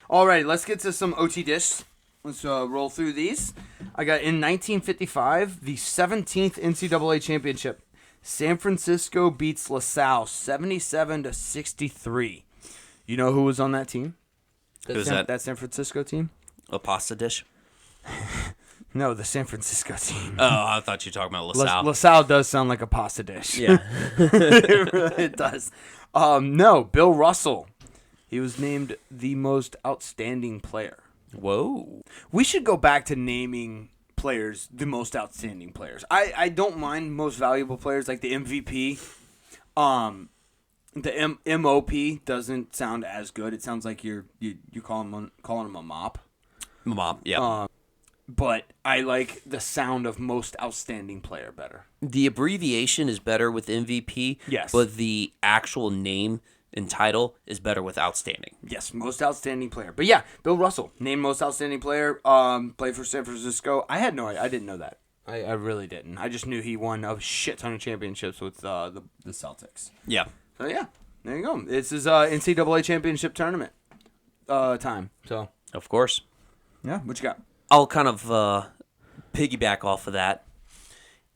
Alrighty, let's get to some OTDISH. Let's roll through these. I got in 1955, the 17th NCAA championship. San Francisco beats LaSalle 77-63. You know who was on that team? Who's that? That San Francisco team? A pasta dish? No, the San Francisco team. Oh, I thought you were talking about LaSalle. LaSalle does sound like a pasta dish. Yeah. It does. No, Bill Russell. He was named the most outstanding player. Whoa. We should go back to naming players the most outstanding players. I don't mind most valuable players like the MVP. The MOP doesn't sound as good. It sounds like you're calling him a mop. Mom, yeah. But I like the sound of most outstanding player better. The abbreviation is better with MVP. Yes. But the actual name and title is better with outstanding. Yes, most outstanding player. But yeah, Bill Russell, named most outstanding player, played for San Francisco. I didn't know that. I really didn't. I just knew he won a shit ton of championships with the Celtics. Yeah. So yeah, there you go. This is NCAA championship tournament time. So Of course. yeah, what you got? I'll kind of piggyback off of that.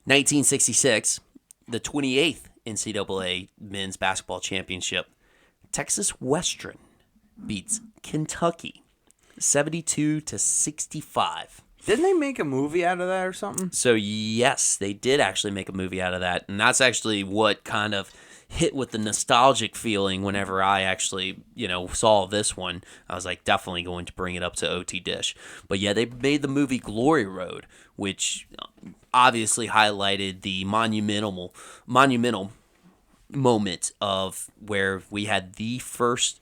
1966, the 28th NCAA men's basketball championship. Texas Western beats Kentucky 72-65. Didn't they make a movie out of that or something? So, yes, they did actually make a movie out of that. And that's actually what kind of hit with the nostalgic feeling whenever I actually, saw this one. I was like, definitely going to bring it up to OTDISH. But yeah, they made the movie Glory Road, which obviously highlighted the monumental moment of where we had the first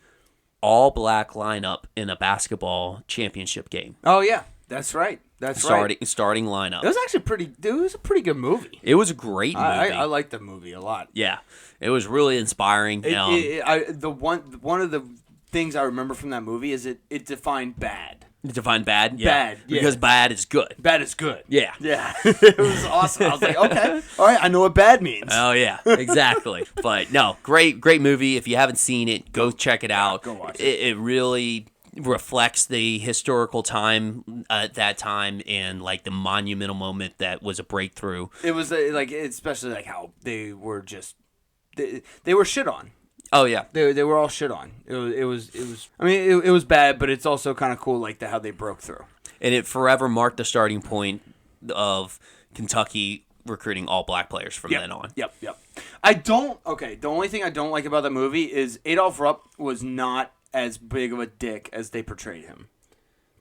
all-black lineup in a basketball championship game. Oh yeah, that's right. Starting lineup. It was actually it was a pretty good movie. It was a great movie. I liked the movie a lot. Yeah, it was really inspiring. One of the things I remember from that movie is it defined bad. Define bad? Yeah. Bad, yeah. Because bad is good. Bad is good. Yeah. Yeah. It was awesome. I was like, okay, all right, I know what bad means. Oh, yeah, exactly. But no, great movie. If you haven't seen it, go check it out. Go watch it. It really reflects the historical time at that time and like the monumental moment that was a breakthrough. It was especially like how they were just they were shit on. Oh yeah, they were all shit on. It was. I mean, it was bad, but it's also kind of cool, like how they broke through. And it forever marked the starting point of Kentucky recruiting all black players from then on. Yep. The only thing I don't like about the movie is Adolph Rupp was not as big of a dick as they portrayed him.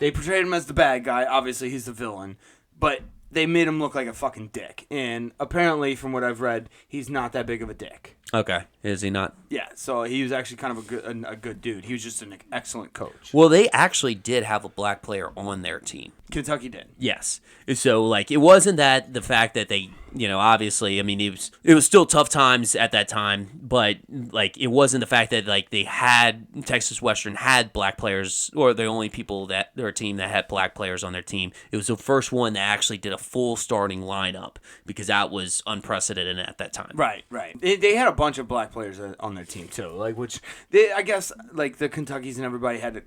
They portrayed him as the bad guy. Obviously, he's the villain, but they made him look like a fucking dick. And apparently, from what I've read, he's not that big of a dick. Okay, is he not? Yeah, so he was actually kind of a good dude. He was just an excellent coach. Well, they actually did have a black player on their team. Kentucky did. Yes. So, it wasn't that the fact that they, obviously, I mean, it was still tough times at that time, but, it wasn't the fact that, they had, Texas Western had black players, or the only people their team that had black players on their team. It was the first one that actually did a full starting lineup, because that was unprecedented at that time. Right. They had a bunch of black players on their team, too, which, I guess, the Kentuckys and everybody had to,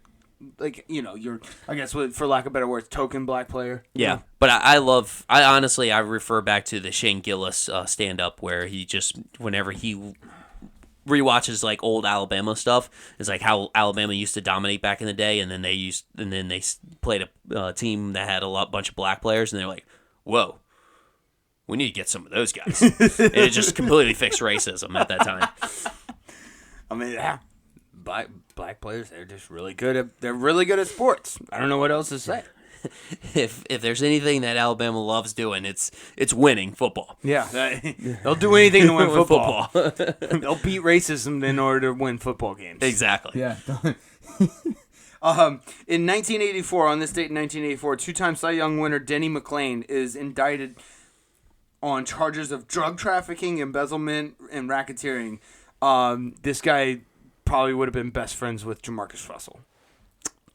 I guess, for lack of better words, token black player. Yeah, but I honestly refer back to the Shane Gillis stand-up where he just, whenever he rewatches old Alabama stuff, it's like how Alabama used to dominate back in the day, and then they played a team that had bunch of black players, and they're like, whoa, we need to get some of those guys. And it just completely fixed racism at that time. I mean, yeah. Black players, they're just really good at sports. I don't know what else to say. If there's anything that Alabama loves doing, it's winning football. Yeah, they'll do anything to win football. They'll beat racism in order to win football games. Exactly. Yeah. In 1984, on this date in 1984, two-time Cy Young winner Denny McLain is indicted on charges of drug trafficking, embezzlement, and racketeering. This guy probably would have been best friends with Jamarcus Russell.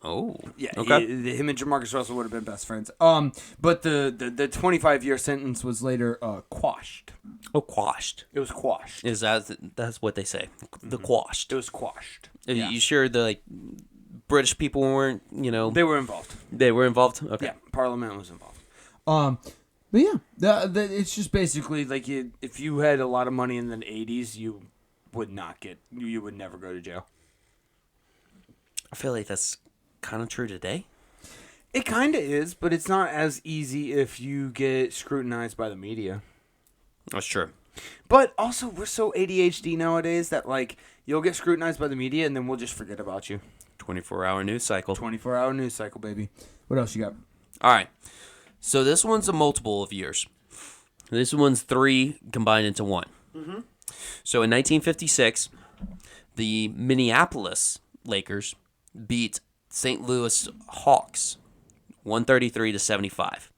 Oh, yeah. Okay. Him and Jamarcus Russell would have been best friends. But the 25-year sentence was later quashed. Oh, quashed. It was quashed. That's what they say? The quashed. It was quashed. Are Yeah. you sure the British people weren't, They were involved. They were involved? Okay. Yeah, Parliament was involved. But yeah, it's just basically like if you had a lot of money in the 80s, you would never go to jail. I feel like that's kind of true today. It kind of is, but it's not as easy if you get scrutinized by the media. That's true. But also, we're so ADHD nowadays that, like, you'll get scrutinized by the media and then we'll just forget about you. 24-hour news cycle. 24-hour news cycle, baby. What else you got? All right. So this one's a multiple of years. This one's 3 combined into 1. Mm-hmm. So in 1956, the Minneapolis Lakers beat St. Louis Hawks 133-75.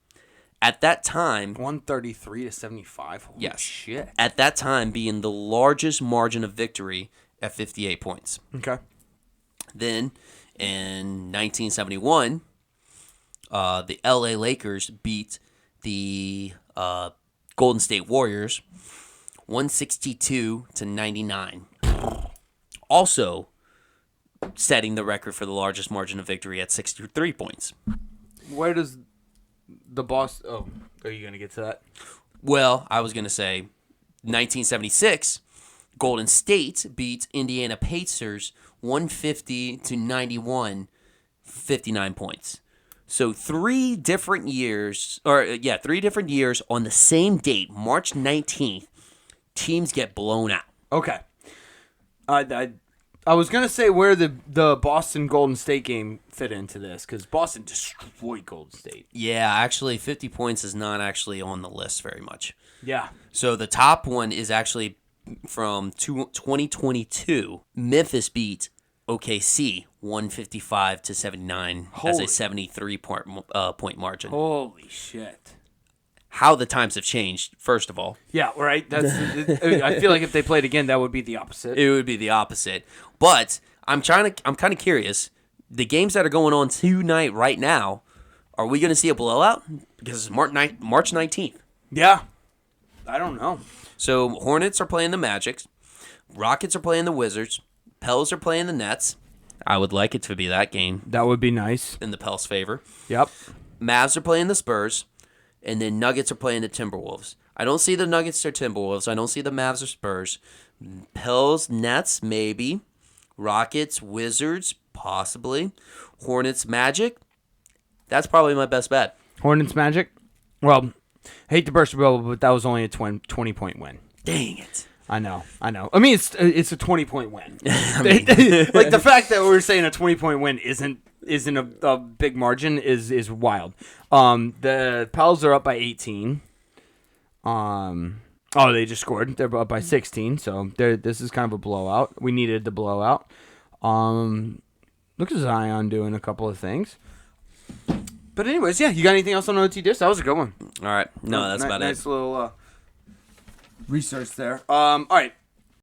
At that time, 133-75. Holy yes, shit. At that time, being the largest margin of victory at 58 points. Okay. Then, in 1971, the LA Lakers beat the Golden State Warriors 162-99. Also, setting the record for the largest margin of victory at 63 points. Where does the boss... Oh, are you going to get to that? Well, I was going to say 1976, Golden State beat Indiana Pacers 150-91, 59 points. So 3 different years on the same date, March 19th, teams get blown out. Okay. I was going to say where the Boston Golden State game fit into this, because Boston destroyed Golden State. Yeah, actually 50 points is not actually on the list very much. Yeah. So the top one is actually from 2022. Memphis beat OKC 155-79 as a 73-point margin. Holy shit. How the times have changed, first of all. Yeah, right. I feel like if they played again, that would be the opposite. It would be the opposite. But I'm kind of curious. The games that are going on tonight right now, are we going to see a blowout? Because it's March 19th. Yeah. I don't know. So Hornets are playing the Magic. Rockets are playing the Wizards. Pels are playing the Nets. I would like it to be that game. That would be nice. In the Pels' favor. Yep. Mavs are playing the Spurs. And then Nuggets are playing the Timberwolves. I don't see the Nuggets or Timberwolves. I don't see the Mavs or Spurs. Pels, Nets, maybe. Rockets, Wizards, possibly. Hornets, Magic. That's probably my best bet. Hornets, Magic? Well, hate to burst your bubble, but that was only a 20-point win. Dang it. I know. I mean, it's a 20-point win. Like, the fact that we're saying a 20-point win isn't a big margin is wild. The Pels are up by 18. They just scored. They're up by 16, so this is kind of a blowout. We needed the blowout. Look at Zion doing a couple of things. But anyways, yeah, you got anything else on OTDISH? That was a good one. All right. No, that's about it. Nice little research there. All right.